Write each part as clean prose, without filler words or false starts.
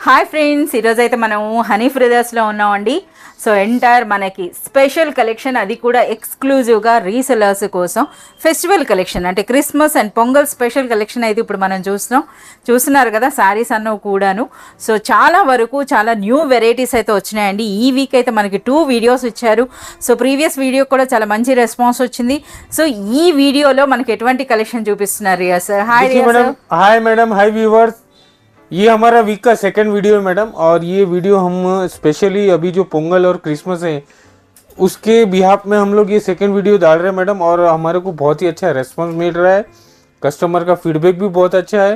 Hi friends, ఈరోజు అయితే మనం హనీ బ్రదర్స్లో ఉన్నామండి. సో ఎంటైర్ మనకి స్పెషల్ కలెక్షన్, అది కూడా ఎక్స్క్లూజివ్గా రీసెలర్స్ కోసం ఫెస్టివల్ కలెక్షన్, అంటే Christmas and pongal special collection అయితే ఇప్పుడు మనం చూస్తున్నారు కదా. శారీస్ అన్నవి కూడాను. సో చాలా వరకు చాలా న్యూ వెరైటీస్ అయితే వచ్చినాయండి. ఈ వీక్ అయితే మనకి 2 వీడియోస్ ఇచ్చారు. సో ప్రీవియస్ వీడియో కూడా చాలా మంచి రెస్పాన్స్ వచ్చింది. సో ఈ వీడియోలో మనకి ఎటువంటి కలెక్షన్ చూపిస్తున్నారు Riya sir? Hi madam. Hi madam, hi viewers. ये हमारा वीक का सेकंड वीडियो है मैडम, और ये वीडियो हम स्पेशली अभी जो पोंगल और क्रिसमस है उसके बिहाफ में हम लोग ये सेकंड वीडियो डाल रहे हैं मैडम, और हमारे को बहुत ही अच्छा रेस्पॉन्स मिल रहा है. कस्टमर का फीडबैक भी बहुत अच्छा है,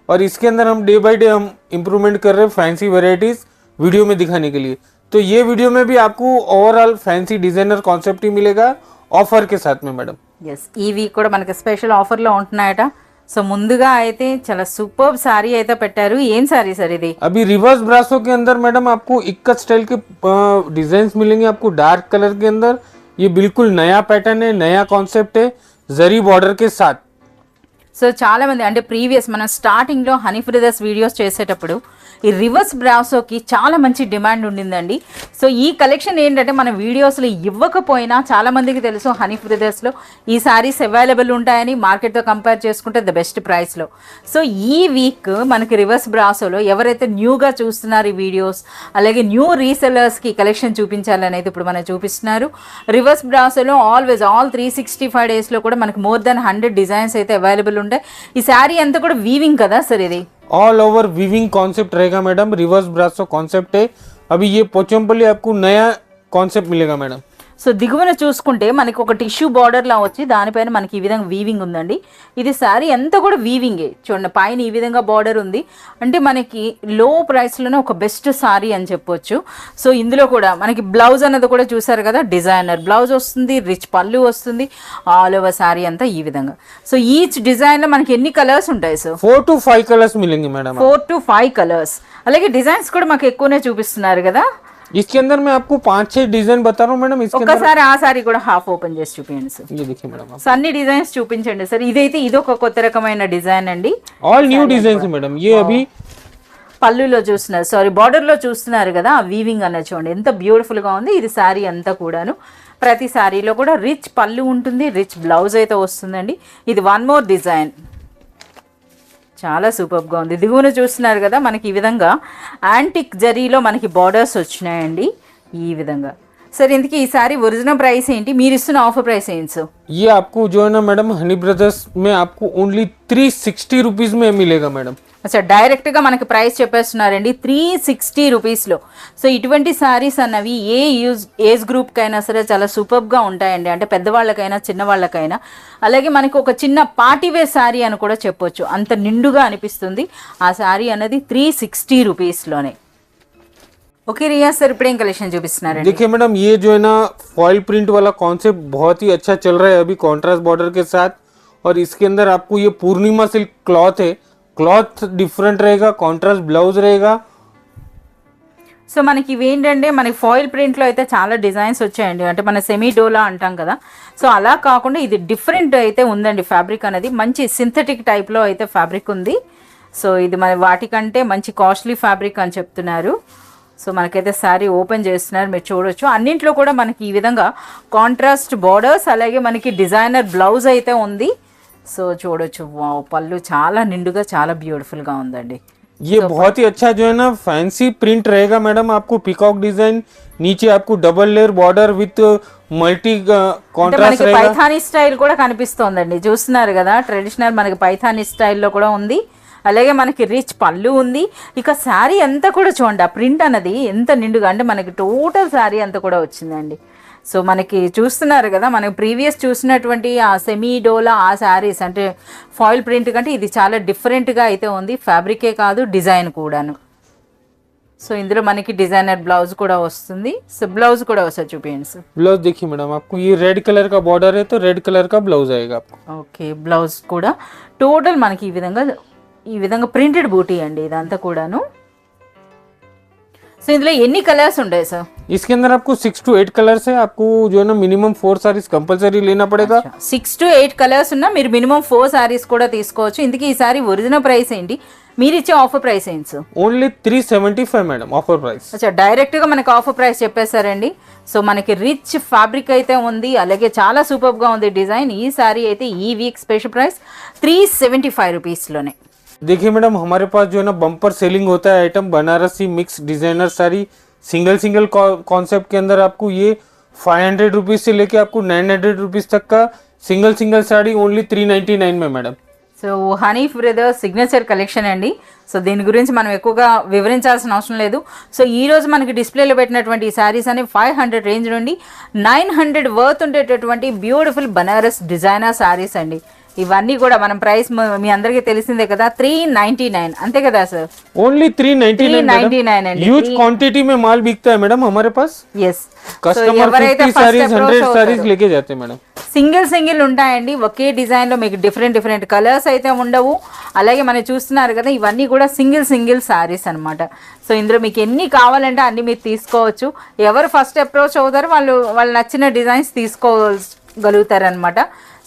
और इसके अंदर हम डे बाय डे हम इम्प्रूवमेंट कर रहे हैं फैंसी वेराइटीज़ वीडियो में दिखाने के लिए. तो ये वीडियो में भी आपको ओवरऑल फैंसी डिज़ाइनर कॉन्सेप्ट ही मिलेगा ऑफर के साथ में मैडम. ఎస్, ఈ వీక్ కూడా మనకి స్పెషల్ ఆఫర్లో ఉంటున్నాయట. సో ముందుగా అయితే చాలా సూపర్ సారీ అయితే పెట్టారు. ఏం సారీ సార్ ఇది? अभी रिवर्स ब्रासो के अंदर मैडम आपको इक्कत स्टाइल के डिजाइन मिलेंगे आपको डार्क कलर के अंदर. ये बिल्कुल नया पैटर्न है, नया कॉन्सेप्ट है जरी बॉर्डर के साथ. సో చాలా మంది అంటే ప్రీవియస్ మనం స్టార్టింగ్లో హనీ బ్రదర్స్ వీడియోస్ చేసేటప్పుడు ఈ రివర్స్ బ్రాసోకి చాలా మంచి డిమాండ్ ఉండిందండి. సో ఈ కలెక్షన్ ఏంటంటే మన వీడియోస్లో ఇవ్వకపోయినా చాలా మందికి తెలుసు హనీ బ్రదర్స్లో ఈ సారీస్ అవైలబుల్ ఉంటాయని, మార్కెట్తో కంపేర్ చేసుకుంటే ద బెస్ట్ ప్రైస్లో. సో ఈ వీక్ మనకి రివర్స్ బ్రాసోలో ఎవరైతే న్యూగా చూస్తున్నారు ఈ వీడియోస్, అలాగే న్యూ రీసెలర్స్కి కలెక్షన్ చూపించాలనేది ఇప్పుడు మనం చూపిస్తున్నారు. రివర్స్ బ్రాసోలో ఆల్వేస్ ఆల్ 365 డేస్లో కూడా మనకి మోర్ దెన్ 100 డిజైన్స్ అయితే అవైలబుల్ ఉంటాయి. ఈ శారీ అంతా కూడా వీవింగ్ కదా సార్? ఇది ऑल ओवर वीविंग कॉन्सेप्ट रहेगा मैडम. रिवर्स ब्रासो कॉन्सेप्ट है. अभी ये पोचंपल्ली आपको नया कॉन्सेप्ट मिलेगा मैडम. సో దిగువన చూసుకుంటే మనకి ఒక టిష్యూ బార్డర్లా వచ్చి దానిపైన మనకి ఈ విధంగా వీవింగ్ ఉందండి. ఇది శారీ అంతా కూడా వీవింగే. చూడండి, పైన ఈ విధంగా బార్డర్ ఉంది. అంటే మనకి లో ప్రైస్లోనే ఒక బెస్ట్ శారీ అని చెప్పొచ్చు. సో ఇందులో కూడా మనకి బ్లౌజ్ అన్నది కూడా చూసారు కదా, డిజైనర్ బ్లౌజ్ వస్తుంది, రిచ్ పళ్ళు వస్తుంది, ఆల్ ఓవర్ శారీ అంతా ఈ విధంగా. సో ఈచ్ డిజైన్లో మనకి ఎన్ని కలర్స్ ఉంటాయి సార్? 4 to 5 కలర్స్ मिलेंगे मैडम. 4 to 5 colours. అలాగే డిజైన్స్ కూడా మాకు ఎక్కువనే చూపిస్తున్నారు కదా. इसके अंदर मैं आपको 5-6 डिजाइन बता रहा हूँ मैडम. इसके ఒక్కసారి ఆ సారీ కూడా హాఫ్ ఓపెన్ చేసి చూపించండి సార్. ये देखिए मैडम, సో అన్ని డిజైన్స్ చూపించండి సార్. ఇదైతే ఇది ఒక కొత్త రకమైన డిజైన్ అండి. ऑल न्यू डिजाइन है मैडम. ये अभी పళ్ళులో చూస్తున్నారు, సారీ బార్డర్లో చూస్తున్నారు కదా, ఆ వీవింగ్ అన్న చూడండి ఎంత బ్యూటిఫుల్గా ఉంది. ఇది శారీ అంతా కూడాను. ప్రతి శారీలో కూడా రిచ్ పళ్ళు ఉంటుంది, రిచ్ బ్లౌజ్ అయితే వస్తుందండి. ఇది వన్ మోర్ డిజైన్, చాలా సూపర్గా ఉంది. దిగువన చూస్తున్నారు కదా, మనకి ఈ విధంగా యాంటిక్ జరీలో మనకి బార్డర్స్ వచ్చినాయండి ఈ విధంగా. సరే, ఇందుకు ఈ సారీ ఒరిజినల్ ప్రైస్ ఏంటి, మీరు ఇస్తున్న ఆఫర్ ప్రైస్ ఏంటి సార్? ये आपको जो है ना मैडम हनी ब्रदर्स में आपको ओनली 360 रुपीज में मिलेगा मैडम. అచ్చా, డైరెక్ట్గా మనకి ప్రైస్ చెప్పేస్తున్నారండి 360 రూపీస్లో. సో ఇటువంటి శారీస్ అన్నవి ఏ ఏజ్ గ్రూప్కైనా సరే చాలా సూపర్గా ఉంటాయండి. అంటే పెద్దవాళ్ళకైనా చిన్నవాళ్ళకైనా. అలాగే మనకి ఒక చిన్న పార్టీ వేర్ శారీ అని కూడా చెప్పొచ్చు, అంత నిండుగా అనిపిస్తుంది ఆ శారీ అన్నది 360 రూపీస్లోనే. ओके रिया सर, इपड़े कलेक्शन చూపిస్తున్నారు. देखिए मैडम, ये जो है ना फॉइल प्रिंट वाला कॉन्सेप्ट बहुत ही अच्छा चल रहा है अभी कॉन्ट्रास्ट बॉर्डर के साथ. और इसके अंदर आपको ये पूर्णिमा सिल्क क्लॉथ है. क्लॉथ डिफरेंट रहेगा, कॉन्ट्रास्ट ब्लाउज रहेगा. సో మనకి ఇవేంటంటే మనకి ఫాయిల్ ప్రింట్లో అయితే చాలా డిజైన్స్ వచ్చాయండి. అంటే మన సెమీ డోలా అంటాం కదా, సో అలా కాకుండా ఇది డిఫరెంట్ అయితే ఉందండి. ఫ్యాబ్రిక్ అనేది మంచి సింథటిక్ టైప్లో అయితే ఫ్యాబ్రిక్ ఉంది. సో ఇది మన వాటికంటే మంచి కాస్ట్లీ ఫ్యాబ్రిక్ అని చెప్తున్నారు. సో మనకైతే శారీ ఓపెన్ చేస్తున్నారు, మీరు చూడొచ్చు. అన్నింట్లో కూడా మనకి ఈ విధంగా కాంట్రాస్ట్ బార్డర్స్, అలాగే మనకి డిజైనర్ బ్లౌజ్ అయితే ఉంది. సో చూడొచ్చు, వావ్, పళ్ళు చాలా నిండుగా చాలా బ్యూటిఫుల్గా ఉందండి. ये बहुत ही अच्छा जो है ना फैंसी प्रिंट रहेगा मैडम. आपको पिकॉक डिजाइन, नीचे आपको double layer border with multi contrast रहेगा. పైథానీ స్టైల్ కూడా కనిపిస్తోందండి, చూస్తున్నారు కదా. ట్రెడిషనల్ మనకి పైథానీ స్టైల్లో కూడా ఉంది. అలాగే మనకి రిచ్ పళ్ళు ఉంది. ఇక శారీ అంతా కూడా చూడండి, ఆ ప్రింట్ అన్నది ఎంత నిండుగా, అంటే మనకి టోటల్ శారీ అంతా కూడా వచ్చిందండి. సో మనకి చూస్తున్నారు కదా, మనకి ప్రీవియస్ చూసినటువంటి ఆ సెమీ డోలా ఆ శారీస్ అంటే ఫాయిల్ ప్రింట్ కంటే ఇది చాలా డిఫరెంట్గా అయితే ఉంది. ఫ్యాబ్రికే కాదు, డిజైన్ కూడాను. సో ఇందులో మనకి డిజైనర్ బ్లౌజ్ కూడా వస్తుంది. సో బ్లౌజ్ కూడా వస్తుంది, చూపించండి సార్. ब्लाउज देखिए मैडम, आपको ये रेड कलर का बॉर्डर है तो रेड कलर का ब्लाउज आएगा आपको. ఓకే, బ్లౌజ్ కూడా టోటల్ మనకి ఈ విధంగా ప్రింటెడ్ బూటీ అండి ఇదంతా కూడాను. సో ఇందులో ఎన్ని కలర్స్ ఉంటాయి సార్? इसके अंदर आपको 6 to 8 कलर्स है. आपको जो है ना मिनिमम 4 सारीज कंपलसरी लेना पड़ेगा. 6 to 8 కలర్స్ ఉన్నా మీరు మినిమం 4 సారీస్ కూడా తీసుకోవచ్చు. ఇందుకే ఈ సారీ ఒరిజినల్ ప్రైస్ ఏంటి, మీరు ఇచ్చే ఆఫర్ ప్రైస్ ఏంటి sir? Only 375 madam offer price. అచ్చా, డైరెక్ట్గా మనకి ఆఫర్ ప్రైస్ చెప్పేశారండి. సో మనకి రిచ్ ఫ్యాబ్రిక్ అయితే ఉంది, అలాగే చాలా సూపర్గా ఉంది డిజైన్. ఈ సారీ అయితే ఈ వీక్ స్పెషల్ ప్రైస్ 375 రూపీస్లోనే. देखिए मैडम हमारे पास जो है ना बम्पर सेलिंग होता है item Banarasi mix designer sari single concept के अंदर आपको ये 500 रुपीज से लेके आपको 900 रुपीज तक का सिंगल साड़ी ओनली 399 में madam. So honey brothers signature collection అండి. సో దీని గురించి మనం ఎక్కువగా వివరించాల్సిన అవసరం లేదు. సో ఈ రోజు మనకి డిస్ప్లేలో పెట్టినటువంటి ఈ శారీస్ అనేవి 500 రేంజ్ నుండి 900 వర్త్ ఉండేటటువంటి బ్యూటిఫుల్ బనారస్ డిజైనర్ శారీస్ అండి. ఇవన్నీ కూడా మనం ప్రైస్ మీ అందరికీ తెలిసిందే కదా, 399 అంతే కదా సార్? ओनली 399 అండి. ह्यूज क्वांटिटी में माल बिकता है मैडम हमारे पास. ఎస్, कस्टमर 50 साड़ीज 100 साड़ीज लेके जाते हैं मैडम. సింగిల్ ఉంటాయండి. ఒకే డిజైన్లో మీకు డిఫరెంట్ కలర్స్ అయితే ఉండవు. అలాగే మనం చూస్తున్నారు కదా, ఇవన్నీ కూడా సింగిల్ శారీస్ అనమాట. సో ఇందులో మీకు ఎన్ని కావాలంటే అన్ని మీరు తీసుకోవచ్చు. ఎవరు ఫస్ట్ అప్రోచ్ అవుతారో వాళ్ళు నచ్చిన డిజైన్స్ తీసుకోగలుగుతారనమాట.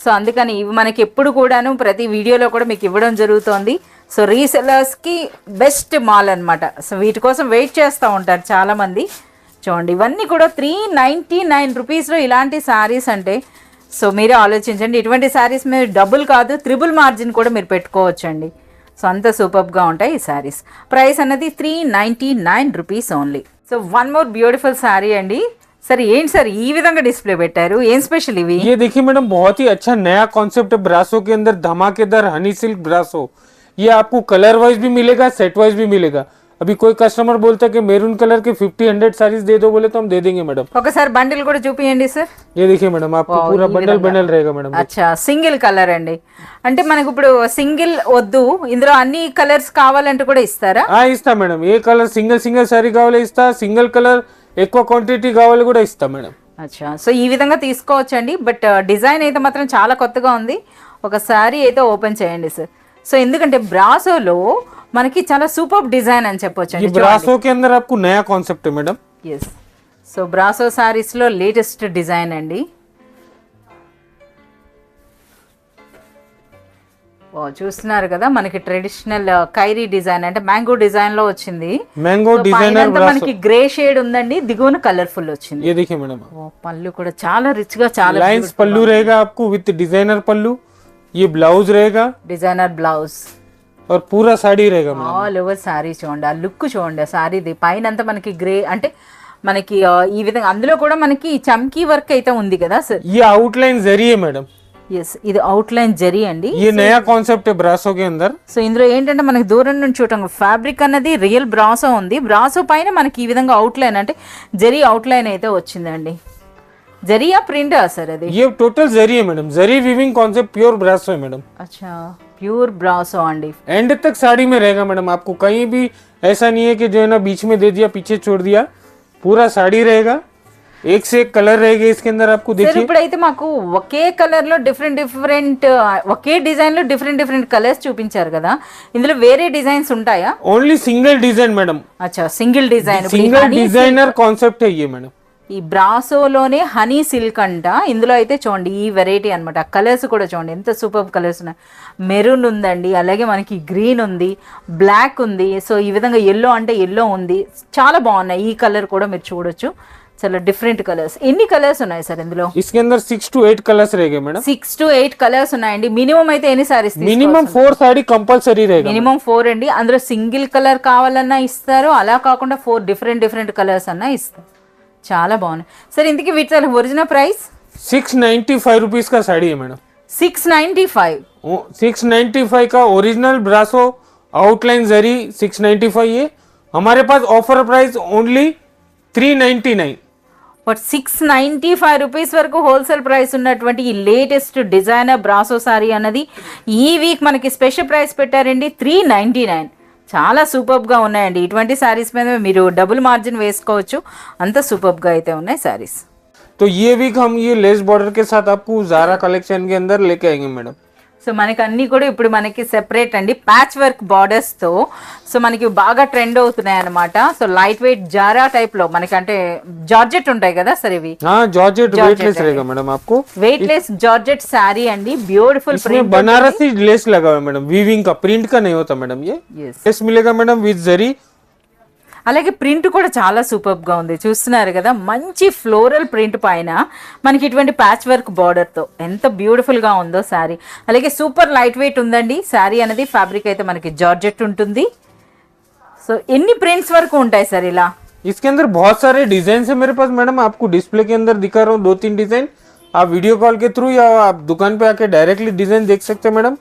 సో అందుకని ఇవి మనకి ఎప్పుడు కూడాను ప్రతి వీడియోలో కూడా మీకు ఇవ్వడం జరుగుతుంది. సో రీసెలర్స్కి బెస్ట్ మాల్ అనమాట. సో వీటి కోసం వెయిట్ చేస్తూ ఉంటారు చాలామంది. చూడండి, ఇవన్నీ కూడా 399 రూపీస్లో ఇలాంటి శారీస్ అంటే సో మీరే ఆలోచించండి. ఇటువంటి శారీస్ మీరు డబుల్ కాదు త్రిబుల్ మార్జిన్ కూడా మీరు పెట్టుకోవచ్చండి. సో అంత సూపర్గా ఉంటాయి ఈ శారీస్. ప్రైస్ అనేది 399 rupees only. So one more beautiful sari అండి. సరే ఏంటి సార్ ఈ విధంగా డిస్ప్లే పెట్టారు, ఏం స్పెషల్ ఇవి? ये देखिए मैडम बहुत ही अच्छा नया कॉन्सेप्ट है ब्रासो के अंदर, धमाकेदार हनी सिल्क ब्रासो. ये आपको कलर वाइज भी मिलेगा, सेट वाइज भी मिलेगा. अभी कोई कस्टमर बोलता है कि मेरून कलर के 50-100 साड़ीज दे दो बोले तो हम दे देंगे मैडम. ఒకసారి బండిల్ కూడా చూపియండి సార్. ये देखिए मैडम आपको पूरा बंडल रहेगा मैडम. అచ్చా, సింగిల్ కలర్ అండి. అంటే మనకు ఇప్పుడు సింగిల్ వద్దు, ఇందులో అన్ని కలర్స్ కావాలంటే కూడా ఇస్తారా? ఇస్తా మేడం. ఏ కలర్ సింగిల్ సారీ కావాలి ఇస్తా, సింగిల్ కలర్ ఎక్కువ క్వాంటిటీ కావాలి కూడా ఇస్తా మేడం. అచ్చా, సో ఈ విధంగా తీసుకోవచ్చండి. బట్ డిజైన్ అయితే మాత్రం చాలా కొత్తగా ఉంది. ఒక శారీ అయితే ఓపెన్ చేయండి సార్. సో ఎందుకంటే బ్రాసోలో మనకి చాలా సూపర్ డిజైన్ అని చెప్పొచ్చు. బ్రాసో కే అందర్ आपको नया कांसेप्ट है madam. Yes, so brasso saris లో లేటెస్ట్ డిజైన్ అండి. చూస్తున్నారు కదా, మనకి ట్రెడిషనల్ కైరీ డిజైన్ అంటే మ్యాంగో డిజైన్ లో వచ్చింది. మ్యాంగో డిజైనర్ మనకి గ్రే షేడ్ ఉందండి, దిగువన కలర్ఫుల్ వచ్చింది. ये देखिए मैडम, పళ్ళు కూడా చాలా రిచ్ గా, చాలా लाइंस पल्लू रहेगा आपको विथ डिजाइनर पल्लू. ये ब्लाउज रहेगा, డిజైనర్ బ్లౌజ్ और पूरा साड़ी रहेगा मैडम. ఆల్ ఓవర్ సారీ చూడండి, ఆ లుక్ చూడండి. ఆ సారీది పైన అంతా మనకి గ్రే అంటే మనకి ఈ విధంగా, అందులో కూడా మనకి చమ్కీ వర్క్ అయితే ఉంది కదా సార్. ये आउटलाइन जरी है मैडम. ఎస్, ఇది అవుట్ లైన్ జరీ అండి. ये नया कॉन्सेप्ट है ब्रासो के अंदर. సో ఇందులో ఏంటంటే మనకి దూరం నుంచి చూడటం ఫ్యాబ్రిక్ అన్నది రియల్ బ్రాసో ఉంది. బ్రాసో పైన మనకి ఈ విధంగా అవుట్ లైన్ అంటే జరీ అవుట్ లైన్ అయితే వచ్చిందండి. జరియా ప్రింట్ సార్ అది? ये टोटल जरी है मैडम. जरी वीविंग कॉन्सेप्ट प्योर ब्रासो है मैडम. अच्छा, प्योर ब्रासो अंडी. एंड तक साड़ी में रहेगा मैडम. आपको कहीं भी ऐसा नहीं है कि जो है ना बीच में दे दिया पीछे छोड़ दिया. पूरा साड़ी रहेगा, एक से एक कलर रहेगा इसके अंदर. आपको देखिए ఇప్పుడైతే మాకు ఒకే కలర్ లో డిఫరెంట్ ఒకే డిజైన్ లో డిఫరెంట్ కలర్స్ చూపించారు కదా, ఇందులో వేరే డిజైన్స్ ఉంటాయా? Only single design madam. అచ్చా, single design. Single designer concept है ये मैडम. ఈ బ్రాసోలోనే హనీ సిల్క్ అంట. ఇందులో అయితే చూడండి ఈ వెరైటీ అనమాట. కలర్స్ కూడా చూడండి ఎంత సూపర్ కలర్స్ ఉన్నాయి. మెరూన్ ఉందండి, అలాగే మనకి గ్రీన్ ఉంది, బ్లాక్ ఉంది. సో ఈ విధంగా ఎల్లో అంటే ఎల్లో ఉంది. చాలా బాగున్నాయి. ఈ కలర్ కూడా మీరు చూడొచ్చు, చాలా డిఫరెంట్ కలర్స్. ఎన్ని కలర్స్ ఉన్నాయి సార్ ఇందులో? इसके अंदर 6 to 8 कलर्स रहेंगे मैडम. 6 to 8 కలర్స్ ఉన్నాయండి. మినిమం అయితే ఎన్ని సారీస్? मिनिमम 4 साड़ी कंपलसरी रहेगा. మినిమం 4 అండి. అందులో సింగిల్ కలర్ కావాలన్నా ఇస్తారు, అలా కాకుండా 4 డిఫరెంట్ కలర్స్ అన్నా ఇస్తారు. చాలా బాగున్నాయి సార్. ఇంతకీ వీటి ఒరిజినల్ ప్రైస్ 695 रुपीज का साड़ी है मैडम. 695. 695 का ओरिजिनल ब्रासो आउटलाइन जरी 695 ये. हमारे पास offer price only 399. But 695 rupees వరకు హోల్సేల్ ప్రైస్ ఉన్నటువంటి ఈ లేటెస్ట్ డిజైనర్ బ్రాసో సారీ అన్నది ఈ వీక్ మనకి స్పెషల్ ప్రైస్ పెట్టారండి, 399. చాలా సూపర్గా ఉన్నాయండి. ఇటువంటి శారీస్ మీద మీరు డబుల్ మార్జిన్ వేసుకోవచ్చు, అంత సూపర్గా అయితే ఉన్నాయి శారీస్. तो ये वीक हम ये लेस बॉर्डर के साथ आपको ज़ारा कलेक्शन के अंदर लेके आएंगे मैडम. సో మనకి అన్ని కూడా ఇప్పుడు మనకి సెపరేట్ అండి ప్యాచ్ వర్క్ బార్డర్స్ తో. సో మనకి బాగా ట్రెండ్ అవుతున్నాయి అనమాట. So light weight Zara type లో మనకి అంటే జార్జెట్ ఉంటాయి కదా సార్ ఇవి. जॉर्जेट वेटलेस रहेगा मैडम आपको. వెయిట్లెస్ జార్జెట్ శారీ అండి, బ్యూటిఫుల్ इसमें बनारसी लेस लगा हुआ है मैडम, वीविंग का, प्रिंट का नहीं होता मैडम. ये लेस मिलेगा मैडम विद जरी. అలాగే ప్రింట్ కూడా చాలా సూపర్ గా ఉంది, చూస్తున్నారు కదా. మంచి ఫ్లోరల్ ప్రింట్ పైన మనకి ఇటువంటి ప్యాచ్ వర్క్ బార్డర్ తో ఎంత బ్యూటిఫుల్ గా ఉందో శారీ. అలాగే సూపర్ లైట్ వెయిట్ ఉందండి శారీ అనేది. ఫ్యాబ్రిక్ అయితే మనకి జార్జెట్ ఉంటుంది. సో ఎన్ని ప్రింట్స్ వరకు ఉంటాయి సార్ ఇలా? इसके अंदर बहुत सारे डिजाइन है मेरे पास मैडम. आपको डिस्प्ले के अंदर दिखा रहा हूँ 2-3 डिजाइन. आप वीडियो कॉल के थ्रू या आप दुकान पे आके डायरेक्टली डिजाइन देख सकते हैं मैडम.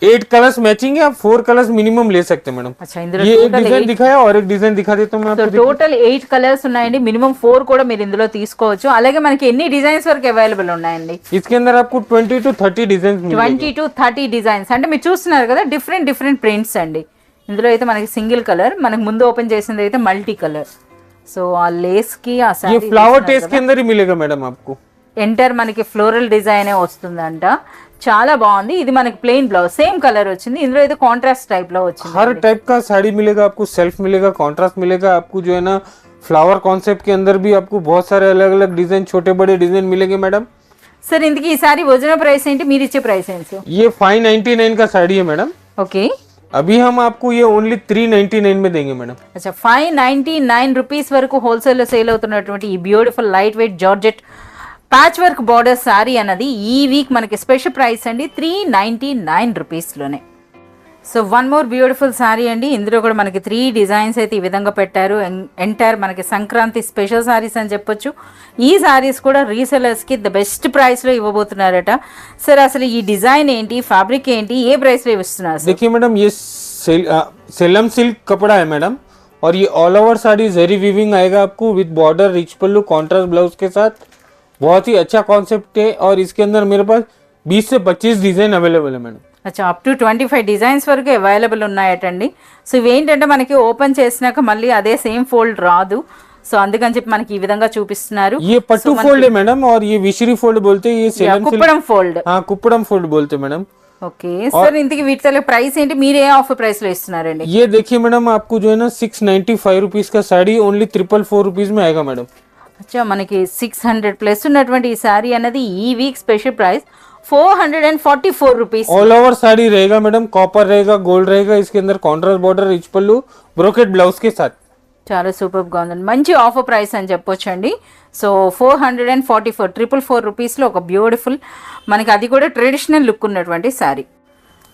8 कलर्स मैचिंग है, आप 4 कलर्स मिनिमम ले सकते हैं मैडम. अच्छा, इंదులో ये एक डिजाइन दिखाया और एक डिजाइन दिखा देता हूँ मैं आपको. టోటల్ 8 కలర్స్ ఉన్నాయండి, మినిమం 4 కూడా మీరు ఇందులో తీసుకోవచ్చు. అలాగే మనకి ఎన్ని డిజైన్స్ వరకు అవైలబుల్ ఉన్నాయండి? इसके अंदर आपको 20 to 30 डिजाइन 20 to 30 డిజైన్స్ అంటే మీరు చూస్తున్నారు కదా, డిఫరెంట్ డిఫరెంట్ ప్రింట్స్ అండి. ఇందులో అయితే మనకి సింగిల్ కలర్, మనకి ముందు ఓపెన్ చేసింది అయితే మల్టీ కలర్. సో ఆ లేస్ కి ఆ ये సారీ फ्लावर टेस्ट के अंदर ही मिलेगा मैडम आपको. ఎంటర్ మనకి ఫ్లోరల్ డిజైన్ వస్తుందంట, చాలా బాగుంది. ఇది మనకి ప్లెయిన్ బ్లౌజ్ సేమ్ కలర్ వచ్చింది, ఇందులో అయితే కాంట్రాస్ట్ టైప్ లో వచ్చింది. हर टाइप का साड़ी मिलेगा आपको, सेल्फ मिलेगा, कॉन्ट्रास्ट मिलेगा आपको. जो है ना फ्लावर कॉन्सेप्ट के अंदर भी आपको बहुत सारे अलग अलग डिजाइन, छोटे बड़े डिजाइन मिलेंगे मैडम. సార్ ఇంతకీ ఈ సారీ ఒరిజినల్ ప్రైస్ ఏంటి, మీరు ఇచ్చే ప్రైస్ ఏంటి? ये 599 का साड़ी है मैडम. ఓకే, अभी हम आपको ये ओनली 399 में देंगे मैडम. అచ్చా 599 రూపీస్ వరకు హోల్సేల్ లో సేల్ అవుతున్నటువంటి ఈ beautiful light weight georgette patch work border sari అన్నది ఈ వీక్ మనకి స్పెషల్ ప్రైస్ అండి 399 రూపీస్లోనే. So one more beautiful sari అండి. ఇందులో కూడా మనకి 3 డిజైన్స్ అయితే ఈ విధంగా పెట్టారు. ఎంటైర్ మనకి సంక్రాంతి స్పెషల్ శారీస్ అని చెప్పొచ్చు. ఈ శారీస్ కూడా రీసెలర్స్కి ద బెస్ట్ ప్రైస్లో ఇవ్వబోతున్నారట. సార్ అసలు ఈ డిజైన్ ఏంటి, ఫ్యాబ్రిక్ ఏంటి, ఏ ప్రైస్లో ఇస్తున్నారు? देखिए मैडम ये सेलम सिल्क कपड़ा है मैडम, और ये ऑल ओवर साड़ी जरी वीविंग आएगा आपको with border, rich pallu, contrast blouse के साथ. बहुत ही अच्छा कॉन्सेप्ट है. और इसके अंदर मेरे पास 20 से 25 डिजाइन अवेलेबल है मैडम. అచ్చా అప్ టు 25 డిజైన్స్ వరకు అవైలబుల్ ఉన్నాయటండి. సో ఇవేంటంటే మనకి ఓపెన్ చేసినాక మళ్ళీ అదే సేమ్ ఫోల్డ్ రాదు. సో అందుకని చెప్పి మనకి ఈ విధంగా చూపిస్తున్నారు. ये पट्टू फोल्ड है मैडम, और ये विशरी फोल्ड बोलते हैं. ये सेलम కుప్పడం ఫోల్డ్. हाँ कुप्पड़म फोल्ड बोलते हैं मैडम. ఓకే సార్, ఇంతకి వీటి ప్రైస్ ఏంటి, మీరు ఏ ఆఫర్ ప్రైస్ లో ఇస్తున్నారండి? ये देखिए मैडम आपको जो है ना 695 रुपीज का साड़ी ओनली 444 रुपीज में आएगा मैडम. అచ్చా మనకి 600 ప్లస్ ఉన్నటువంటి ఈ శారీ అనేది ఈ week special price 444 rupees. All over sari रहेगा मैडम, कॉपर रहेगा, गोल्ड रहेगा. इसके अंदर कॉन्ट्रास्ट बॉर्डर, रिच पल्लू, ब्रोकेट ब्लाउज के साथ. చాలా సూపర్ గా ఉందండి, మంచి ఆఫర్ ప్రైస్ అని చెప్పొచ్చండి. సో 444 రూపీస్లో ఒక బ్యూటిఫుల్ మనకి అది కూడా ట్రెడిషనల్ లుక్ ఉన్నటువంటి sari.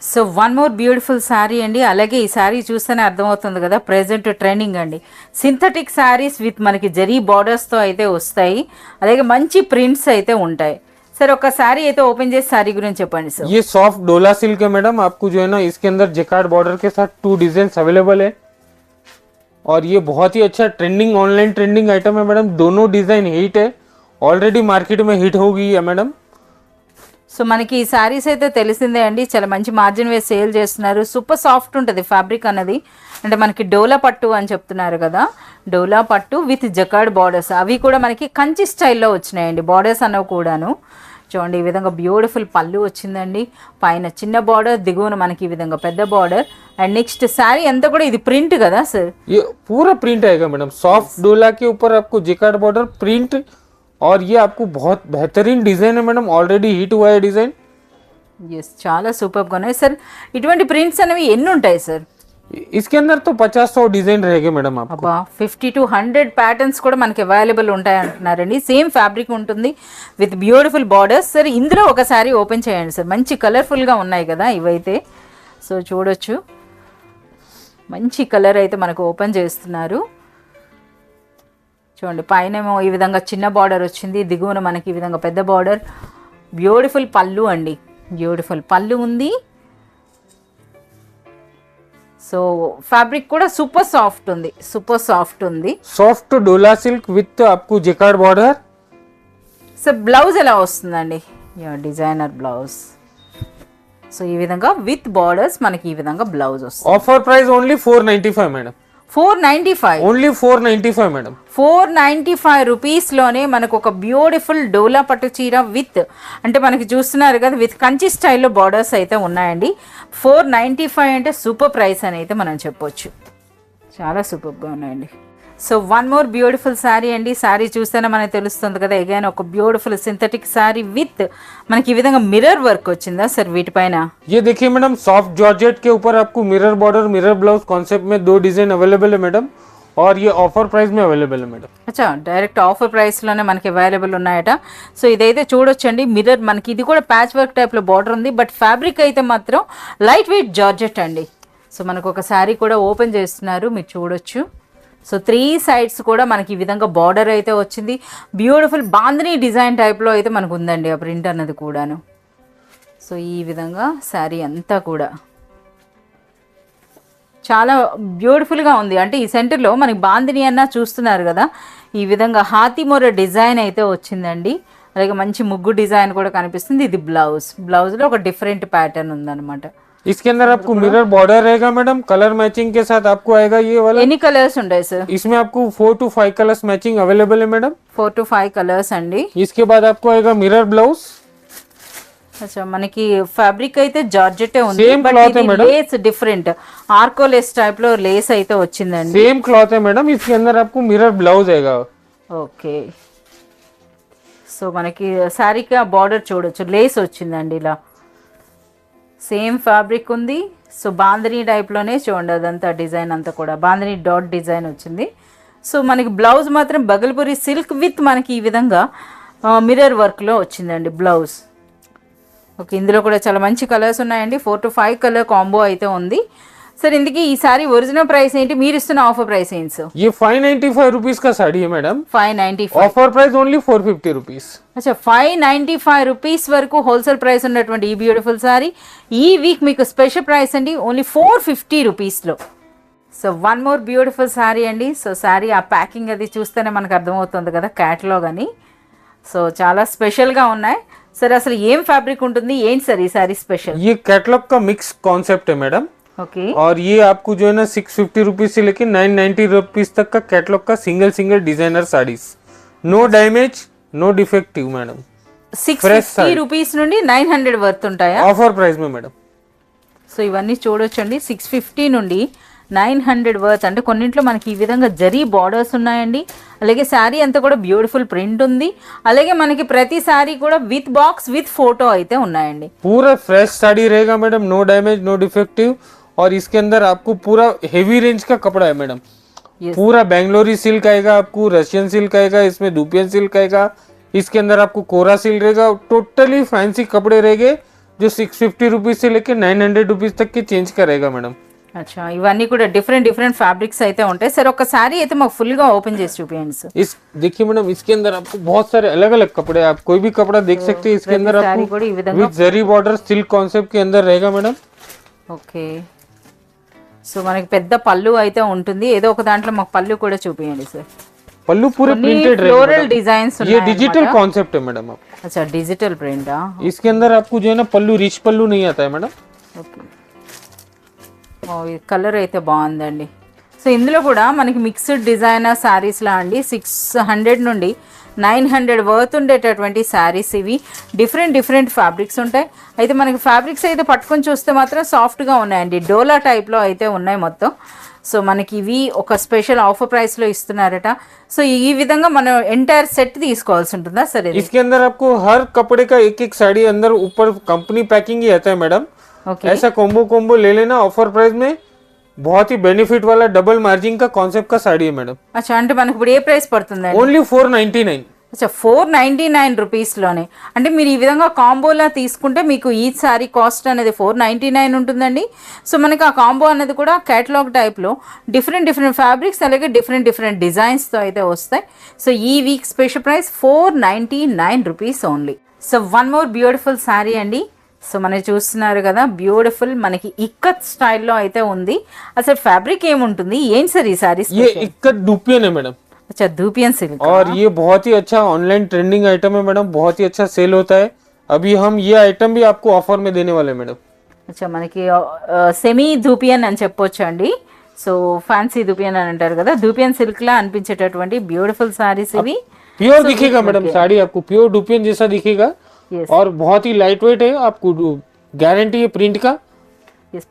So one more beautiful sari అండి. అలాగే ఈ శారీ చూస్తేనే అర్థమవుతుంది కదా, ప్రెజెంట్ ట్రెండింగ్ అండి. సింథటిక్ శారీస్ విత్ మనకి జరీ బార్డర్స్తో అయితే వస్తాయి, అలాగే మంచి ప్రింట్స్ అయితే ఉంటాయి. सर ఒక సారీ అయితే ఓపెన్ చేసి సారీ గురించి చెప్పండి సార్. ये सॉफ्ट डोला सिल्क है मैडम. आपको जो है ना इसके अंदर जेकार्ड बॉर्डर के साथ 2 डिजाइन अवेलेबल है, और ये बहुत ही अच्छा ट्रेंडिंग, ऑनलाइन ट्रेंडिंग आइटम है मैडम. दोनों डिजाइन हिट है, ऑलरेडी मार्केट में हिट हो गई है मैडम. సో మనకి ఈ శారీస్ అయితే తెలిసిందే అండి, చాలా మంచి మార్జిన్ వేసి సేల్ చేస్తున్నారు. సూపర్ సాఫ్ట్ ఉంటుంది ఫ్యాబ్రిక్ అన్నది. అంటే మనకి డోలా పట్టు అని చెప్తున్నారు కదా, డోలా పట్టు విత్ జకార్డ్ బార్డర్స్. అవి కూడా మనకి కంచి స్టైల్లో వచ్చినాయండి బార్డర్స్ అన్నవి కూడాను. చూడండి ఈ విధంగా బ్యూటిఫుల్ పళ్ళు వచ్చిందండి, పైన చిన్న బార్డర్, దిగువన మనకి ఈ విధంగా పెద్ద బార్డర్. అండ్ నెక్స్ట్ శారీ అంతా కూడా ఇది ప్రింట్ కదా సార్? ये पूरा प्रिंट आएगा मैडम. सॉफ्ट डोला के ऊपर आपको जेकार्ड बॉर्डर प्रिंट, और ये आपको बहुत बेहतरीन डिजाइन है मैडम. ऑलरेडी हिट हुआ है डिजाइन. ఎస్ చాలా సూపర్గా ఉన్నాయి సార్. ఇటువంటి ప్రింట్స్ అనేవి ఎన్ని ఉంటాయి సార్? इसके अंदर तो 50-100 डिजाइन रहेंगे मैडम आपको. అబ్బా 50 to 100 ప్యాటర్న్స్ కూడా మనకి అవైలబుల్ ఉంటాయి అంటున్నారండి. సేమ్ ఫ్యాబ్రిక్ ఉంటుంది విత్ బ్యూటిఫుల్ బార్డర్స్. సార్ ఇందులో ఒక సారీ ఓపెన్ చేయండి సార్, మంచి కలర్ఫుల్గా ఉన్నాయి కదా ఇవైతే. సో చూడొచ్చు మంచి కలర్ అయితే మనకు ఓపెన్ చేస్తున్నారు. చూడండి పైనేమో ఈ విధంగా చిన్న బార్డర్ వచ్చింది, దిగువన మనకి ఈ విధంగా పెద్ద బార్డర్. బ్యూటిఫుల్ పళ్ళు అండి, బ్యూటిఫుల్ పళ్ళు ఉంది. సో ఫ్యాబ్రిక్ కూడా సూపర్ సాఫ్ట్ ఉంది, సూపర్ సాఫ్ట్ ఉంది. सॉफ्ट डोला सिल्क विथ आपको जेकार्ड बॉर्डर. సో బ్లౌజ్ ఎలా వస్తుందండి? Designer blouse. సో ఈ విధంగా విత్ బార్డర్స్ మనకి ఈ విధంగా బ్లౌజ్ వస్తుంది. Offer price only 495 madam. 495 only 495 madam. 495 రూపీస్లోనే మనకు ఒక బ్యూటిఫుల్ డోలా పట్టు చీర విత్ అంటే మనకి చూస్తున్నారు కదా విత్ కంచి స్టైల్లో బార్డర్స్ అయితే ఉన్నాయండి. 495 అంటే సూపర్ ప్రైస్ అని అయితే మనం చెప్పొచ్చు. చాలా సూపర్గా ఉన్నాయండి. So one more beautiful sari అండి. శారీ చూస్తేనే మనకు తెలుస్తుంది కదా, అగైన్ ఒక బ్యూటిఫుల్ సింథటిక్ శారీ విత్ మనకి ఈ విధంగా మిర్రర్ వర్క్ వచ్చిందా సార్ వీటిపైన? ये देखिए मैडम, सॉफ्ट जॉर्जेट के ऊपर आपको mirror border mirror blouse concept में 2 डिजाइन अवेलेबल है मैडम, और ये ऑफर प्राइस में अवेलेबल है मैडम. అచ్చా, డైరెక్ట్ ఆఫర్ ప్రైస్లోనే మనకి అవైలబుల్ ఉన్నాయట. సో ఇదైతే చూడొచ్చండి, మిర్రర్ మనకి ఇది కూడా ప్యాచ్ వర్క్ టైప్లో బార్డర్ ఉంది, బట్ ఫ్యాబ్రిక్ అయితే మాత్రం లైట్ వెయిట్ జార్జెట్ అండి. సో మనకు ఒక శారీ కూడా ఓపెన్ చేస్తున్నారు, మీరు చూడొచ్చు. సో 3 సైడ్స్ కూడా మనకి ఈ విధంగా బార్డర్ అయితే వచ్చింది. బ్యూటిఫుల్ బాందినీ డిజైన్ టైప్లో అయితే మనకు ఉందండి ఆ ప్రింట్ అన్నది కూడాను. సో ఈ విధంగా శారీ అంతా కూడా చాలా బ్యూటిఫుల్గా ఉంది. అంటే ఈ సెంటర్లో మనకి బాందిని అన్న చూస్తున్నారు కదా, ఈ విధంగా హాతిమొర డిజైన్ అయితే వచ్చిందండి. అలాగే మంచి ముగ్గు డిజైన్ కూడా కనిపిస్తుంది. ఇది బ్లౌజ్లో ఒక డిఫరెంట్ ప్యాటర్న్ ఉందన్నమాట. इसके अंदर आपको मिरर बॉर्डर रहेगा मैडम, कलर मैचिंग के साथ आपको आएगा ये वाला. ఎన్ని కలర్స్ ఉంటాయి సార్? इसमें आपको 4 to 5 कलर्स मैचिंग अवेलेबल है मैडम. 4 to 5 కలర్స్ అండి. इसके बाद आपको आएगा मिरर ब्लाउज. అచ్చా, మనకి ఫ్యాబ్రిక్ అయితే జార్జెట్ ఉంది, Same బట్ cloth है ఇది madam. లేస్ డిఫరెంట్ ఆర్కో లేస్ టైప్ లో లేస్ అయితే వచ్చిందండి. सेम क्लॉथ है मैडम, इसके अंदर आपको मिरर ब्लाउज आएगा. ఓకే, సో మనకి శారీకి ఆ బార్డర్ చూడొచ్చు, లేస్ వచ్చిందండి ఇలా. సేమ్ ఫ్యాబ్రిక్ ఉంది. సో బాందినీ టైప్లోనే చూడండి, అదంతా డిజైన్ అంతా కూడా బాందినీ డాట్ డిజైన్ వచ్చింది. సో మనకి బ్లౌజ్ మాత్రం బగల్పూరి సిల్క్ విత్ మనకి ఈ విధంగా మిర్రర్ వర్క్లో వచ్చిందండి బ్లౌజ్. ఓకే, ఇందులో కూడా చాలా మంచి కలర్స్ ఉన్నాయండి. 4 to 5 కలర్ కాంబో అయితే ఉంది. సార్ ఇందుకీ ఈ సారీ ఒరిజినల్ ప్రైస్ ఏంటి, మీరు ఇస్తున్న ఆఫర్ ప్రైస్ ఏంటి సార్? ये 595 रुपीज का साड़ी है madam. 595. Offer price only 450 rupees. అచ్చా, 595 రూపీస్ వరకు హోల్సేల్ ప్రైస్ ఉన్నటువంటి ఈ బ్యూటిఫుల్ సారీ ఈ వీక్ మీకు స్పెషల్ ప్రైస్ అండి, ఓన్లీ 450 రూపీస్లో. So one more beautiful sari అండి. సో శారీ ఆ ప్యాకింగ్ అది చూస్తేనే మనకు అర్థమవుతుంది కదా, క్యాటలాగ్ అని. సో చాలా స్పెషల్గా ఉన్నాయి. సార్ అసలు ఏం ఫ్యాబ్రిక్ ఉంటుంది, ఏంటి సార్ ఈ శారీ స్పెషల్? ये कैटलॉग का मिक्स कॉन्सेप्ट है मैडम, ఓకే. और ये आपको जो है ना 650 रुपीज से लेके 990 रुपीज तक का कैटलॉग का single designer saris, no damage no defective madam. 650 rupees నుండి 900 వర్త్ ఉంటాయా? ऑफर प्राइस में मैडम. సో ఇవన్నీ చూడొచ్చండి, 650 నుండి 900 వర్త్. అంటే కొన్నింట్లో మనకి ఈ విధంగా జరీ బార్డర్స్ ఉన్నాయండి. అలాగే శారీ అంతా కూడా బ్యూటిఫుల్ ప్రింట్ ఉంది. అలాగే మనకి ప్రతి శారీ కూడా విత్ బాక్స్ విత్ ఫోటో అయితే ఉన్నాయండి. पूरा फ्रेश साड़ी रहेगा madam, no damage no defective, और इसके अंदर आपको पूरा हेवी रेंज का कपड़ा है मैडम. Yes. पूरा बेंगलोरी सिल्क आएगा, आपको रशियन सिल्क आएगा, इसमें दुपियन सिल्क आएगा, इसके अंदर आपको कोरा सिल्क रहेगा. टोटली फैंसी कपड़े रहेंगे जो 650 रुपीज से लेके 900 रुपीज तक के चेंज करेगा मैडम. అచ్చా, ఇవన్నీ కూడా డిఫరెంట్ ఫ్యాబ్రిక్స్ అయితే ఉంటాయి. సరే ఒక శారీ అయితే మాకు ఫుల్గా ఓపెన్ చేసి చూపించండి సార్. इस देखिए मैडम, इसके अंदर आपको बहुत सारे अलग अलग कपड़े, आप कोई भी कपड़ा देख सकते हैं. इसके अंदर साड़ी आपको को ये विधंगा- with zari border silk concept के अंदर रहेगा मैडम. ఓకే, సో మనకి పెద్ద పళ్ళు అయితే ఉంటుంది. ఏదో ఒక దాంట్లో మాకు పళ్ళు కూడా చూపించండి సార్. पल्लू पूरे प्रिंटेड ఫ్లోరల్ డిజైన్స్ ये डिजिटल कॉन्सेप्ट है मैडम. అచ్చా, డిజిటల్ ప్రింటా? इसके अंदर आपको जो है ना पल्लू रिच पल्लू नहीं आता है मैडम. ఓకే, ఈ కలర్ అయితే బాగుందండి. సో ఇందులో కూడా మనకి మిక్స్డ్ డిజైనర్ శారీస్లా అండి 600 నుండి 900 వర్త్ ఉండేటటువంటి శారీస్ ఇవి. డిఫరెంట్ ఫ్యాబ్రిక్స్ ఉంటాయి. అయితే మనకి ఫ్యాబ్రిక్స్ అయితే పట్టుకొని చూస్తే మాత్రం సాఫ్ట్గా ఉన్నాయండి, డోలా టైప్లో అయితే ఉన్నాయి మొత్తం. సో మనకి ఇవి ఒక స్పెషల్ ఆఫర్ ప్రైస్లో ఇస్తున్నారట. సో ఈ విధంగా మనం ఎంటైర్ సెట్ తీసుకోవాల్సి ఉంటుందా సరే? इसके अंदर आपको हर कपड़े का एक साड़ी अंदर ऊपर कंपनी पैकिंग ही आता है मैडम. ఓకే, ऐसा कोम्बो ले लेना ऑफर प्राइस में. बहुत ही बेनिफिट वाला डबल मार्जिन का कॉन्सेप्ट का साड़ी है मैडम. అచ్చా, అంటే మనకి ఇప్పుడు ఏ ప్రైస్ పడుతుందండి? ओनली 499. అచ్చా, 499 రూపీస్లోనే. అంటే మీరు ఈ విధంగా కాంబోలా తీసుకుంటే మీకు ఈ శారీ కాస్ట్ అనేది 499 ఉంటుందండి. సో మనకి ఆ కాంబో అనేది కూడా కేటలాగ్ టైప్లో డిఫరెంట్ ఫ్యాబ్రిక్స్ అలాగే డిఫరెంట్ డిజైన్స్తో అయితే వస్తాయి. సో ఈ week special price 499 rupees only. So one more beautiful sari అండి. సో మనం చూస్తున్నారు కదా, బ్యూటిఫుల్ మనకి ఇక్కత్ స్టైల్లో అయితే ఉంది. అసలు ఫ్యాబ్రిక్ ఏముంటుంది, ఏంటి సార్ ఈ శారీ? ये इक्कत दुपियन है मैडम. अच्छा, धूपियन सिल्क, और ये बहुत ही अच्छा ऑनलाइन ट्रेंडिंग आइटम है मैडम, बहुत ही अच्छा सेल होता है. अभी हम ये आइटम भी आपको ऑफर में देने वाले हैं मैडम. अच्छा, మనకి సెమీ ధూపియన్ అని చెప్పొచ్చు అండి. సో ఫ్యాన్సీ దూపియన్ అని అంటారు కదా, దూపియన్ సిల్క్ లా అనిపించేటటువంటి బ్యూటిఫుల్ సారీస్ ఇవి. प्योर दिखेगा मैडम, साड़ी आपको प्योर डुपियन जैसा दिखेगा Yes. और बहुत ही लाइट वेट है, आपको गारंटी है प्रिंट का।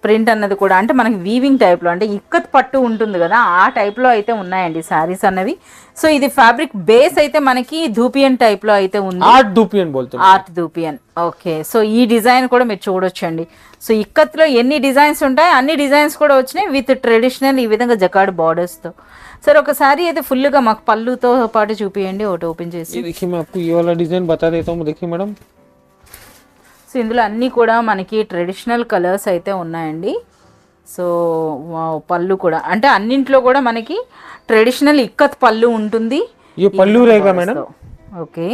ప్రింట్ అన్నది కూడా అంటే మనకి వీవింగ్ టైప్లో అంటే ఇక్కత్ పట్టు ఉంటుంది కదా ఆ టైప్లో అయితే ఉన్నాయండి సారీస్ అన్నవి. సో ఇది ఫ్యాబ్రిక్ బేస్ అయితే మనకి ధూపియన్ టైప్లో అయితే ఉంది, आर्ट डुपियन बोलते हैं। ఆర్ట్ ధూపియన్. ఓకే, సో ఈ డిజైన్ కూడా మీరు చూడొచ్చండి. సో ఇక్కత్లో ఎన్ని డిజైన్స్ ఉంటాయి అన్ని డిజైన్స్ కూడా వచ్చినాయి విత్ ట్రెడిషనల్ ఈ విధంగా జకార్డ్ బార్డర్స్తో. సరే ఒకసారి అయితే ఫుల్గా మాకు పళ్ళుతో పాటు చూపియండి, ఒకటి ఓపెన్ చేసి. ये देखिए मैं आपको ये वाला डिजाइन बता देता हूँ, देखिए मैडम। సో ఇందులో అన్నీ కూడా మనకి ట్రెడిషనల్ కలర్స్ అయితే ఉన్నాయండి. సో పళ్ళు కూడా అంటే అన్నింట్లో కూడా మనకి ట్రెడిషనల్ ఇక్కత్ పళ్ళు ఉంటుంది. ये पल्लू रहेगा मैडम, ఓకే.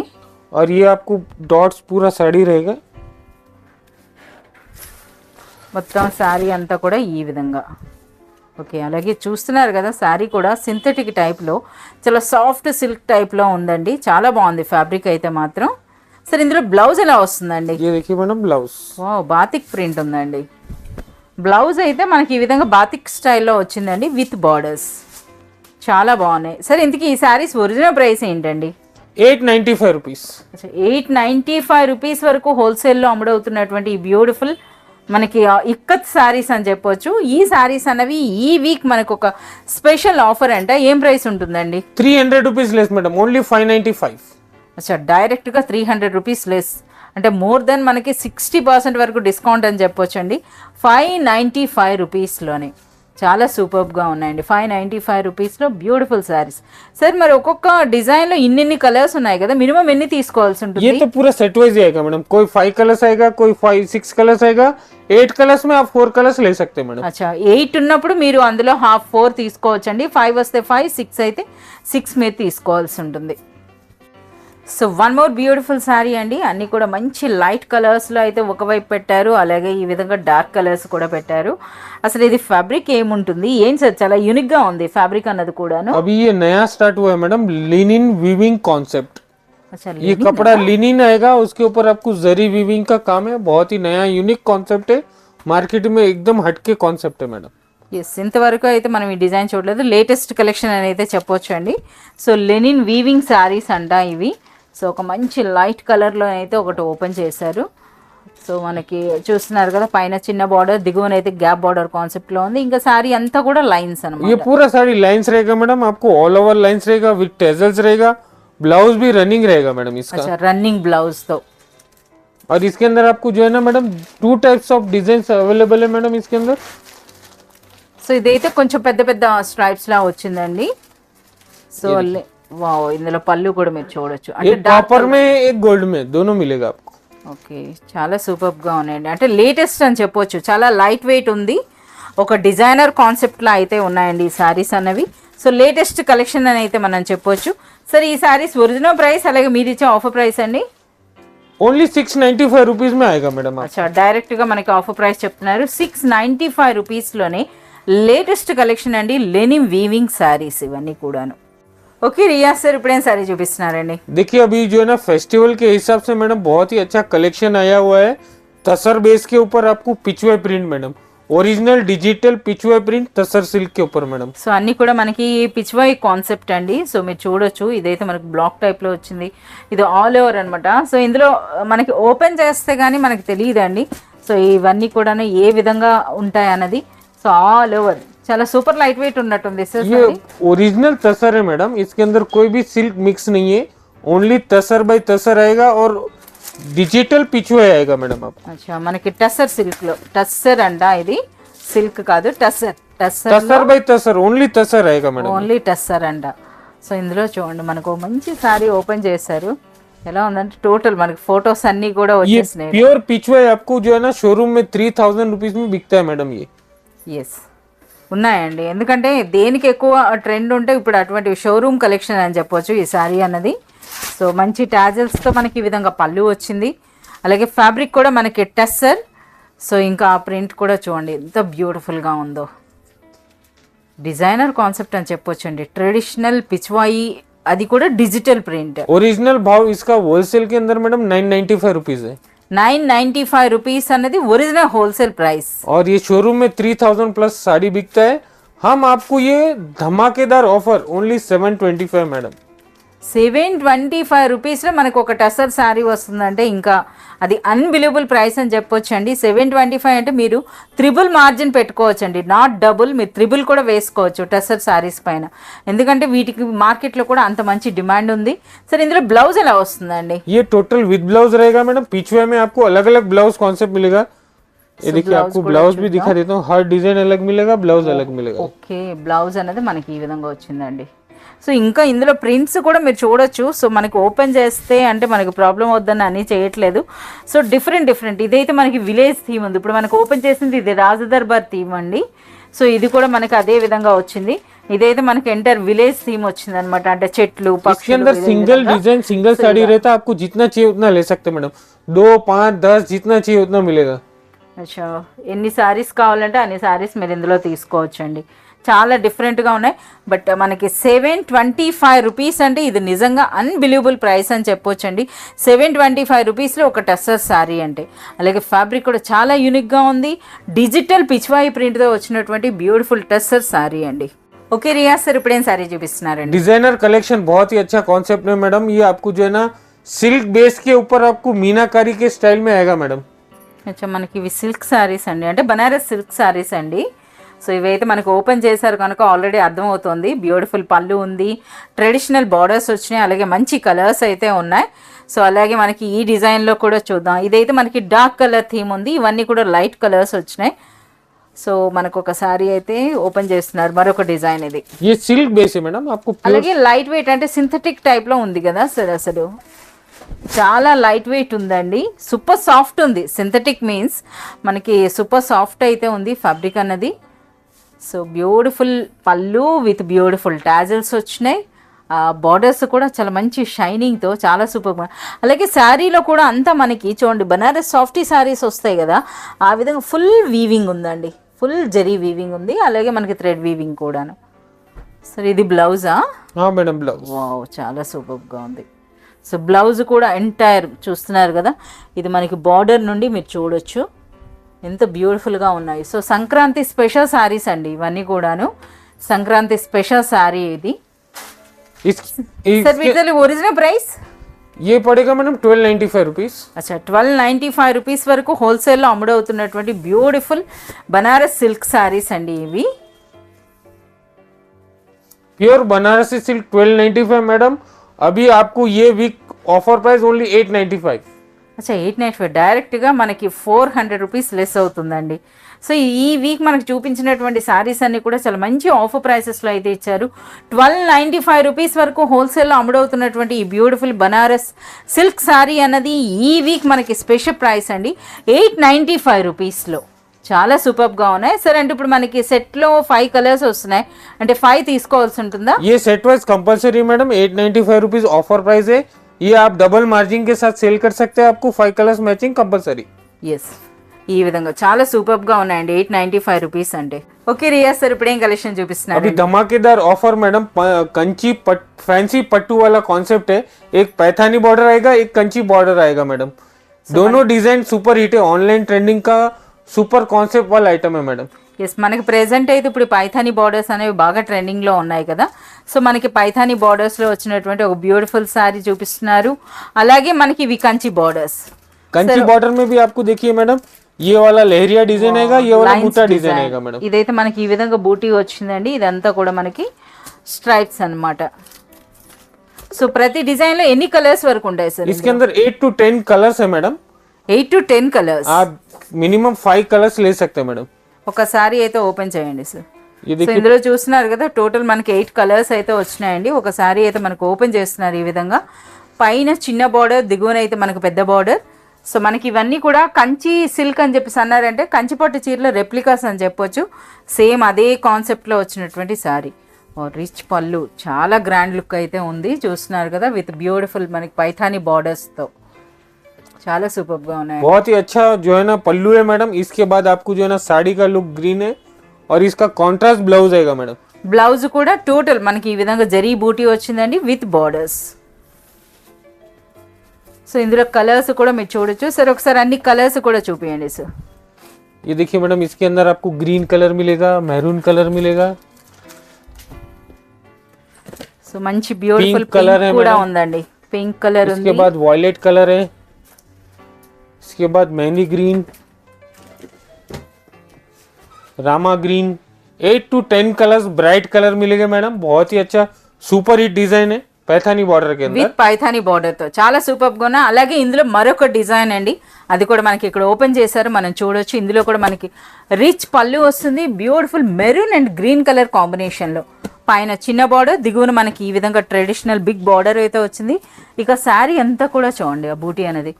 और ये आपको डॉट्स पूरा साड़ी रहेगा। మొత్తం శారీ అంతా కూడా ఈ విధంగా. ఓకే, అలాగే చూస్తున్నారు కదా శారీ కూడా సింథటిక్ టైప్లో చాలా సాఫ్ట్ సిల్క్ టైప్లో ఉందండి, చాలా బాగుంది ఫ్యాబ్రిక్ అయితే మాత్రం. సరే ఇందులో బ్లౌజ్ ఎలా వస్తుందండి? ये देखिए madam blouse, wow, batik print ఉందండి. బ్లౌజ్ అయితే మనకి ఈ విధంగా బాతిక్ స్టైల్లో వచ్చిందండి విత్ బార్డర్స్, చాలా బాగున్నాయి. సరే ఇంతకీ ఈ శారీస్ ఒరిజినల్ ప్రైస్ ఏంటండి? 895 रुपीस। 895 రూపీస్ వరకు హోల్సేల్లో అమ్ముడవుతున్నటువంటి ఈ బ్యూటిఫుల్ మనకి ఇక్కత్ శారీస్ అని చెప్పొచ్చు. ఈ శారీస్ అన్నవి ఈ వీక్ మనకు ఒక స్పెషల్ ఆఫర్ అంట. ఏం ప్రైస్ ఉంటుందండి? 300 रुपीस लेस मैडम, ओनली 595। అచ్చా, డైరెక్ట్గా 300 రూపీస్ లెస్ అంటే మోర్ దెన్ మనకి 60% వరకు డిస్కౌంట్ అని చెప్పొచ్చు అండి. 595 రూపీస్లోనే చాలా సూపర్గా ఉన్నాయండి. 595 రూపీస్లో బ్యూటిఫుల్ శారీస్. సార్ మరి ఒక్కొక్క డిజైన్లో ఇన్ని కలర్స్ ఉన్నాయి కదా, మినిమం ఎన్ని తీసుకోవాల్సి ఉంటుంది? ये तो पूरा सेट वाइज आएगा मैडम, कोई 5 कलर्स आएगा, कोई 6 कलर्स आएगा। 8 कलर्स में आप 4 कलर्स ले सकते हैं मैडम। అచ్చా, 8 ఉన్నప్పుడు మీరు అందులో హాఫ్ 4 తీసుకోవచ్చండి. 5 వస్తే 5, 6 అయితే 6 మీరు తీసుకోవాల్సి ఉంటుంది. So one more beautiful sari అండి. అన్నీ కూడా మంచి లైట్ కలర్స్లో అయితే ఒకవైపు పెట్టారు, అలాగే ఈ విధంగా డార్క్ కలర్స్ కూడా పెట్టారు. అసలు ఇది ఫ్యాబ్రిక్ ఏముంటుంది ఏం సార్? చాలా యూనిక్గా ఉంది ఫ్యాబ్రిక్ అన్నది కూడాను. अभी ये नया स्टार्ट हुआ है मैडम, लिनिन वीविंग कॉन्सेप्ट। అచ్చా, ये कपड़ा लिनिन आएगा, उसके ऊपर आपको जरी वीविंग का काम है। बहुत ही नया यूनिक कॉन्सेप्ट है, मार्केट में एकदम हटके कॉन्सेप्ट है मैडम। ఎస్, ఇంతవరకు అయితే మనం ఈ డిజైన్ చూడలేదు, లేటెస్ట్ కలెక్షన్ అని అయితే చెప్పొచ్చు అండి. సో లెనిన్ వీవింగ్ శారీస్ అంట ఇవి. సో ఒక మంచి లైట్ కలర్లో అయితే ఒకటి ఓపెన్ చేశారు. సో మనకి చూస్తున్నారు కదా పైన చిన్న బార్డర్, దిగువన అయితే గ్యాప్ బార్డర్ కాన్సెప్ట్లో ఉంది. ఇంకా శారీ అంతా కూడా లైన్స్ ये అనమాట. पूरा साड़ी लाइंस रहेगा मैडम, आपको ऑल ओवर लाइंस रहेगा, विद टेजल्स रहेगा। ब्लाउज भी रनिंग रहेगा मैडम इसका। అచ్చా, రన్నింగ్ బ్లౌజ్తో. और इसके अंदर आपको जो है ना madam 2 types of design available है मैडम इसके अंदर। సో ఇదైతే కొంచెం పెద్ద పెద్ద స్ట్రైప్స్ లా వచ్చిందండి. సో వావ్, ఇందులో పళ్ళు కూడా మీరు చూడొచ్చు. అంటే एक कॉपर में एक गोल्ड में दोनों मिलेगा आपको। ఓకే, చాలా సూపర్గా ఉన్నాయండి. అంటే లేటెస్ట్ అని చెప్పొచ్చు, చాలా లైట్ వెయిట్ ఉంది, ఒక డిజైనర్ కాన్సెప్ట్లా అయితే ఉన్నాయండి ఈ శారీస్ అన్నవి. సో లేటెస్ట్ కలెక్షన్ అని అయితే మనం చెప్పొచ్చు. సరే ఈ శారీస్ ఒరిజినల్ ప్రైస్ అలాగే మీరు ఇచ్చే ఆఫర్ ప్రైస్ అండి? ओनली 695 रुपीस में आएगा मैडम। అచ్చా, డైరెక్ట్గా మనకి ఆఫర్ ప్రైస్ చెప్తున్నారు 695 రూపీస్లోనే లేటెస్ట్ కలెక్షన్ అండి, లెనిన్ వీవింగ్ శారీస్ ఇవన్నీ కూడాను. ఓకే రియాజ్ సార్, ఇప్పుడేం శారీ చూపిస్తున్నారండి? देखिए अभी जो है ना फेस्टिवल के हिसाब से मैडम बहुत ही अच्छा कलेक्शन आया हुआ है। तसर बेस के ऊपर आपको pichwai print madam, original digital pichwai print tussar silk के ऊपर मैडम। సో అన్నీ కూడా మనకి పిచ్వై కాన్సెప్ట్ అండి. సో మీరు చూడొచ్చు, ఇదైతే మనకి బ్లాక్ టైప్లో వచ్చింది, ఇది ఆల్ ఓవర్ అనమాట. సో ఇందులో మనకి ఓపెన్ చేస్తే కానీ మనకి తెలియదండి. సో ఇవన్నీ కూడా ఏ విధంగా ఉంటాయి అన్నది. సో ఆల్ ఓవర్ చాలా సూపర్ లైట్ వెయిట్ ఉన్నట్టుంది సార్. ये ओरिजिनल तसर है मैडम, इसके अंदर कोई भी सिल्क मिक्स नहीं है, ओनली तसर बाय तसर आएगा और डिजिटल पिचवे आएगा मैडम आपको। అచ్చా, మనకి టస్సర్ సిల్క్లో, టస్సర్ అంట ఇది, సిల్క్ కాదు టస్సర్. तसर बाय तसर ओनली तसर आएगा मैडम। ఓన్లీ టస్సర్ అంట. సో ఇందులో చూడండి మనకు ఒక మంచి శారీ ఓపెన్ చేశారు. ఎలా ఉందంటే టోటల్ మనకి ఫొటోస్ అన్నీ కూడా ये వచ్చేసినాయి. प्योर पिचवे आपको जो है ना शोरूम में 3000 रुपीज में बिकता है मैडम ये। ఎస్ ఉన్నాయండి, ఎందుకంటే దేనికి ఎక్కువ ట్రెండ్ ఉంటే ఇప్పుడు అటువంటి షోరూమ్ కలెక్షన్ అని చెప్పొచ్చు ఈ శారీ అన్నది. సో మంచి టాజల్స్తో మనకి ఈ విధంగా పళ్ళు వచ్చింది, అలాగే ఫ్యాబ్రిక్ కూడా మనకి టెస్సర్. సో ఇంకా ఆ ప్రింట్ కూడా చూడండి ఎంత బ్యూటిఫుల్గా ఉందో, డిజైనర్ కాన్సెప్ట్ అని చెప్పొచ్చండి. ట్రెడిషనల్ పిచ్వాయి, అది కూడా డిజిటల్ ప్రింట్. ओरिजिनल भाव इसका होलसेल के अंदर मैडम 995 रुपीज है। 995 రూపీస్ అన్నది ఒరిజినల్ హోల్సేల్ ప్రైస్. और ये शोरूम में 3000 प्लस साड़ी बिकता है, हम आपको ये धमाकेदार ऑफर ओनली 725 मैडम. 725 రూపీస్లో మనకు ఒక టసర్ శారీ వస్తుందంటే ఇంకా అది అన్బిలీవబుల్ ప్రైస్ అని చెప్పొచ్చు అండి. 725 అంటే మీరు త్రిబుల్ మార్జిన్ పెట్టుకోవచ్చు అండి, నాట్ డబుల్, మీరు త్రిబుల్ కూడా వేసుకోవచ్చు టసర్ శారీస్ పైన. ఎందుకంటే వీటికి మార్కెట్లో కూడా అంత మంచి డిమాండ్ ఉంది. సరే ఇందులో బ్లౌజ్ ఎలా వస్తుందండి? ये टोटल विद ब्लाउज रहेगा मैडम. पिछवे में आपको अलग अलग ब्लाउज कॉन्सेप्ट मिलेगा. ये देखिए आपको ब्लाउज भी दिखा देता हूँ. हर डिजाइन अलग मिलेगा, ब्लाउज अलग मिलेगा. ఓకే, బ్లౌజ్ అనేది మనకి ఈ విధంగా వచ్చిందండి. సో ఇంకా ఇందులో ప్రింట్స్ కూడా మీరు చూడొచ్చు. సో మనకి ఓపెన్ చేస్తే అంటే మనకి ప్రాబ్లం వద్దని అని చేయట్లేదు. సో డిఫరెంట్ ఇదైతే మనకి విలేజ్ థీమ్ ఉంది. ఇప్పుడు మనకు ఓపెన్ చేసింది ఇది రాజదర్బార్ థీమ్ అండి. సో ఇది కూడా మనకి అదే విధంగా వచ్చింది. ఇదైతే మనకి ఎంటర్ విలేజ్ థీమ్ వచ్చింది అనమాట. అంటే చెట్లు, इसके अंदर सिंगल डिजाइन सिंगल साड़ी रहता है. आपको जितना चाहिए उतना ले सकते हैं मैडम. 2, 5, 10 जितना चाहिए उतना मिलेगा. అచ్చా, ఎన్ని శారీస్ కావాలంటే అన్ని శారీస్ మీరు ఇందులో తీసుకోవచ్చు అండి. చాలా డిఫరెంట్గా ఉన్నాయి. బట్ మనకి 725 రూపీస్ అంటే ఇది నిజంగా అన్బిలీవబుల్ ప్రైస్ అని చెప్పొచ్చండి. 725 రూపీస్లో ఒక టస్సర్ శారీ అంటే. అలాగే ఫ్యాబ్రిక్ కూడా చాలా యూనిక్గా ఉంది. డిజిటల్ పిచ్వాయి ప్రింట్తో వచ్చినటువంటి బ్యూటిఫుల్ టస్సర్ శారీ అండి. ఓకే రియాజ్ సార్, ఇప్పుడు ఏం శారీ చూపిస్తున్నారండి? डिजाइनर कलेक्शन बहुत ही अच्छा कॉन्सेप्ट है मैडम. ये आपको जो है ना सिल्क बेस के ऊपर आपको मीनाकारी के स्टाइल में आएगा मैडम. అచ్చా, మనకి ఇవి సిల్క్ శారీస్ అండి, అంటే బనారస్ సిల్క్ శారీస్ అండి. సో ఇవైతే మనకు ఓపెన్ చేశారు కనుక ఆల్రెడీ అర్థమవుతుంది. బ్యూటిఫుల్ పళ్ళు ఉంది, ట్రెడిషనల్ బార్డర్స్ వచ్చినాయి, అలాగే మంచి కలర్స్ అయితే ఉన్నాయి. సో అలాగే మనకి ఈ డిజైన్లో కూడా చూద్దాం. ఇదైతే మనకి డార్క్ కలర్ థీమ్ ఉంది, ఇవన్నీ కూడా లైట్ కలర్స్ వచ్చినాయి. సో మనకు ఒక శారీ అయితే ఓపెన్ చేస్తున్నారు, మరొక డిజైన్ ఇది. ये सिल्क बेस है मैडम. आपको అలాగే లైట్ వెయిట్ అంటే సింథటిక్ టైప్లో ఉంది కదా సార్, అసలు చాలా లైట్ వెయిట్ ఉందండి. సూపర్ సాఫ్ట్ ఉంది. సింథటిక్ మీన్స్ మనకి సూపర్ సాఫ్ట్ అయితే ఉంది ఫ్యాబ్రిక్ అన్నది. సో బ్యూటిఫుల్ పళ్ళు విత్ బ్యూటిఫుల్ టాజల్స్ వచ్చినాయి. బార్డర్స్ కూడా చాలా మంచి షైనింగ్తో చాలా సూపర్. అలాగే శారీలో కూడా అంతా మనకి చూడండి బనారస్ సాఫ్టీ శారీస్ వస్తాయి కదా, ఆ విధంగా ఫుల్ వీవింగ్ ఉందండి. ఫుల్ జరీ వీవింగ్ ఉంది, అలాగే మనకి థ్రెడ్ వీవింగ్ కూడాను. సరే ఇది బ్లౌజా? Madam blouse. వావ్, చాలా సూపర్గా ఉంది. సో బ్లౌజ్ కూడా ఎంటైర్ చూస్తున్నారు కదా, ఇది మనకి బార్డర్ నుండి మీరు చూడొచ్చు ఎంత బ్యూటిఫుల్గా ఉన్నాయి. సో సంక్రాంతి స్పెషల్ శారీస్ అండి ఇవన్నీ కూడాను. సంక్రాంతి స్పెషల్ శారీ ఇది. సార్ వీటి ఒరిజినల్ ప్రైస్ ये पड़ेगा मैडम 1295 रुपीस. అచ్చా, 1295 రూపీస్ వరకు హోల్సేల్లో అమ్ముడవుతున్నటువంటి బ్యూటిఫుల్ బనారస్ సిల్క్ శారీస్ అండి ఇవి. Pure Banarasi silk 1295 madam. अभी आपको ये वीक ऑफर प्राइस ओनली 895. అచ్చా, 895 డైరెక్ట్గా మనకి 400 రూపీస్ లెస్ అవుతుందండి. సో ఈ వీక్ మనకు చూపించినటువంటి శారీస్ అన్ని కూడా చాలా మంచి ఆఫర్ ప్రైసెస్లో అయితే ఇచ్చారు. 1295 రూపీస్ వరకు హోల్సేల్లో అమ్ముడవుతున్నటువంటి ఈ బ్యూటిఫుల్ బనారస్ సిల్క్ శారీ అన్నది ఈ వీక్ మనకి స్పెషల్ ప్రైస్ అండి, 895 రూపీస్లో. చాలా సూపర్గా ఉన్నాయి. సరే అంటే ఇప్పుడు మనకి సెట్లో 5 కలర్స్ వస్తున్నాయి, అంటే 5 తీసుకోవాల్సి ఉంటుందా? ये set wise compulsory madam. 895 rupees offer price है. ये आप डबल मार्जिन के साथ सेल कर सकते हैं. आपको 5 कलर्स मैचिंग कंपलसरी. ఎస్, ఈ విధంగా చాలా సూపర్గా ఉన్నాయండి 895 రూపీస్ అంటే. ఓకే రియాజ్ సార్, ఇప్పుడు ఏం కలెక్షన్ చూపిస్తున్నారు? अभी धमाकेदार ऑफर मैडम. कंची फैंसी पट्टू वाला कॉन्सेप्ट है. एक पैथानी बॉर्डर आएगा, एक कंची बॉर्डर आएगा मैडम. दोनों डिजाइन सुपर हिट है. ऑनलाइन ट्रेंडिंग का సూపర్ కాన్సెప్ట్ వాళ్ళ ఐటమ్ మేడం. ఎస్, మనకి ప్రెజెంట్ అయితే ఇప్పుడు పైథానీ బార్డర్స్ అనేవి బాగా ట్రెండింగ్లో ఉన్నాయి కదా. సో మనకి పైథానీ బార్డర్స్లో వచ్చినటువంటి ఒక బ్యూటిఫుల్ శారీ చూపిస్తున్నారు. అలాగే మనకి ఇవి కంచి బార్డర్స్. కంచి బార్డర్ में भी आपको देखिए मैडम, ये वाला लहरिया डिजाइन आएगा, ये वाला बूटा डिजाइन आएगा मैडम. ఇదైతే మనకి ఈ విధంగా బూటీ వచ్చిందండి. ఇదంతా కూడా మనకి స్ట్రైప్స్ అన్నమాట. సో ప్రతి డిజైన్ లో ఎన్ని కలర్స్ వరకు ఉంటాయి సార్? इसके अंदर 8 to 10 कलर्स है मैडम. 8 to 10 colours. आप मिनिमम 5 कलर्स ले सकते हैं मैडम. ఒక సారీ అయితే ఓపెన్ చేయండి సార్. ये సో ఇందులో చూస్తున్నారు కదా, టోటల్ మనకి 8 కలర్స్ అయితే వచ్చినాయండి. ఒక సారీ అయితే మనకు ఓపెన్ చేస్తున్నారు ఈ విధంగా. పైన చిన్న బార్డర్, దిగువన అయితే మనకు పెద్ద బార్డర్. సో మనకి ఇవన్నీ కూడా కంచి సిల్క్ అని చెప్పేసి అన్నారంటే కంచిపట్టు చీరలో రెప్లికాస్ అని చెప్పొచ్చు. సేమ్ అదే కాన్సెప్ట్లో వచ్చినటువంటి సారీ. రిచ్ పళ్ళు, చాలా గ్రాండ్ లుక్ అయితే ఉంది చూస్తున్నారు కదా, విత్ బ్యూటిఫుల్ మనకి పైథానీ బార్డర్స్తో చాలా సూపర్గా ఉన్నాయి. बहुत ही अच्छा जो है ना पल्लू है मैडम. इसके बाद आपको जो है ना साड़ी का लुक ग्रीन है और इसका कॉन्ट्रास्ट ब्लाउज आएगा मैडम. బ్లౌజ్ కూడా టోటల్ మనకి ఈ విధంగా జరీ బూటీ వచ్చిందండి విత్ బార్డర్స్. సో ఇందులో కలర్స్ కూడా మీరు చూడొచ్చు. సార్ ఒకసారి అన్ని కలర్స్ కూడా చూపించండి సార్. ये देखिए मैडम, इसके अंदर आपको ग्रीन कलर मिलेगा, मैरून कलर मिलेगा, సో మంచి బ్యూటిఫుల్ Pink color పింక్ है కూడా madam. ఉందండి, పింక్ కలర్ इसके ఉంది. बाद वॉयलेट कलर है, इसके बाद mehndi green, Rama green, 8 to 10 colours bright colour मिलेगा मैडम. बहुत ही अच्छा सुपर हिट डिजाइन है पैथानी बॉर्डर के अंदर. విత్ పైథానీ బార్డర్ తో చాలా సూపర్ గా ఉన్నాయి. అలాగే ఇందులో మరొక డిజైన్ అండి, అది కూడా మనకి ఇక్కడ ఓపెన్ చేశారు, మనం చూడొచ్చు. ఇందులో కూడా మనకి రిచ్ పళ్ళు వస్తుంది, beautiful maroon and green colour combination లో. పైన చిన్న బార్డర్, దిగువన మనకి ఈ విధంగా ట్రెడిషనల్ బిగ్ బార్డర్ అయితే వచ్చింది. ఇక శారీ అంతా కూడా చూడండి, ఆ బూటీ అనేది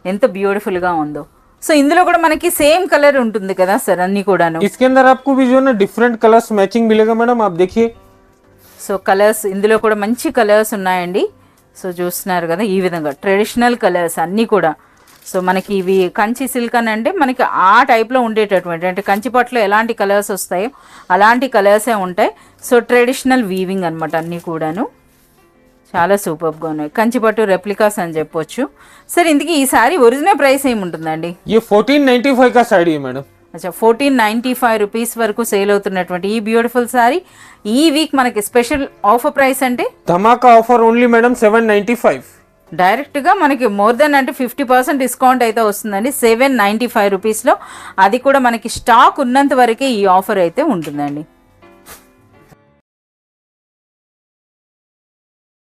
ఎంత బ్యూటిఫుల్ గా ఉందో. సో ఇందులో కూడా మనకి సేమ్ కలర్ ఉంటుంది కదా సార్ అన్ని కూడాను. इसके अंदर आपको भी जो है ना डिफरेंट कलर्स मैचिंग मिलेगा मैडम. आप देखिए సో కలర్స్ ఇందులో కూడా మంచి కలర్స్ ఉన్నాయండి. సో చూస్తున్నారు కదా ఈ విధంగా ట్రెడిషనల్ కలర్స్ అన్నీ కూడా. సో మనకి ఇవి కంచి సిల్క్ అని అంటే మనకి ఆ టైప్లో ఉండేటటువంటి, అంటే కంచి పట్టులో ఎలాంటి కలర్స్ వస్తాయో అలాంటి కలర్సే ఉంటాయి. సో ట్రెడిషనల్ వీవింగ్ అనమాట అన్నీ కూడాను. చాలా సూపర్గా ఉన్నాయి, కంచి పట్టు రెప్లికాస్ అని చెప్పొచ్చు. సార్ ఇందుకు ఈ సారీ ఒరిజినల్ ప్రైస్ ఏముంటుందండి? ये 1495 का साड़ी है मैडम. అచ్చా 1495 రూపీస్ వరకు సేల్ అవుతున్నటువంటి ఈ బ్యూటిఫుల్ సారీ ఈ వీక్ మనకి స్పెషల్ ఆఫర్ ప్రైస్ అంటే धमाका ऑफर ओनली मैडम 795. డైరెక్ట్గా మనకి మోర్ దెన్ అంటే 50% డిస్కౌంట్ అయితే వస్తుందండి 795 రూపీస్లో. అది కూడా మనకి స్టాక్ ఉన్నంత వరకే ఈ ఆఫర్ అయితే ఉంటుందండి.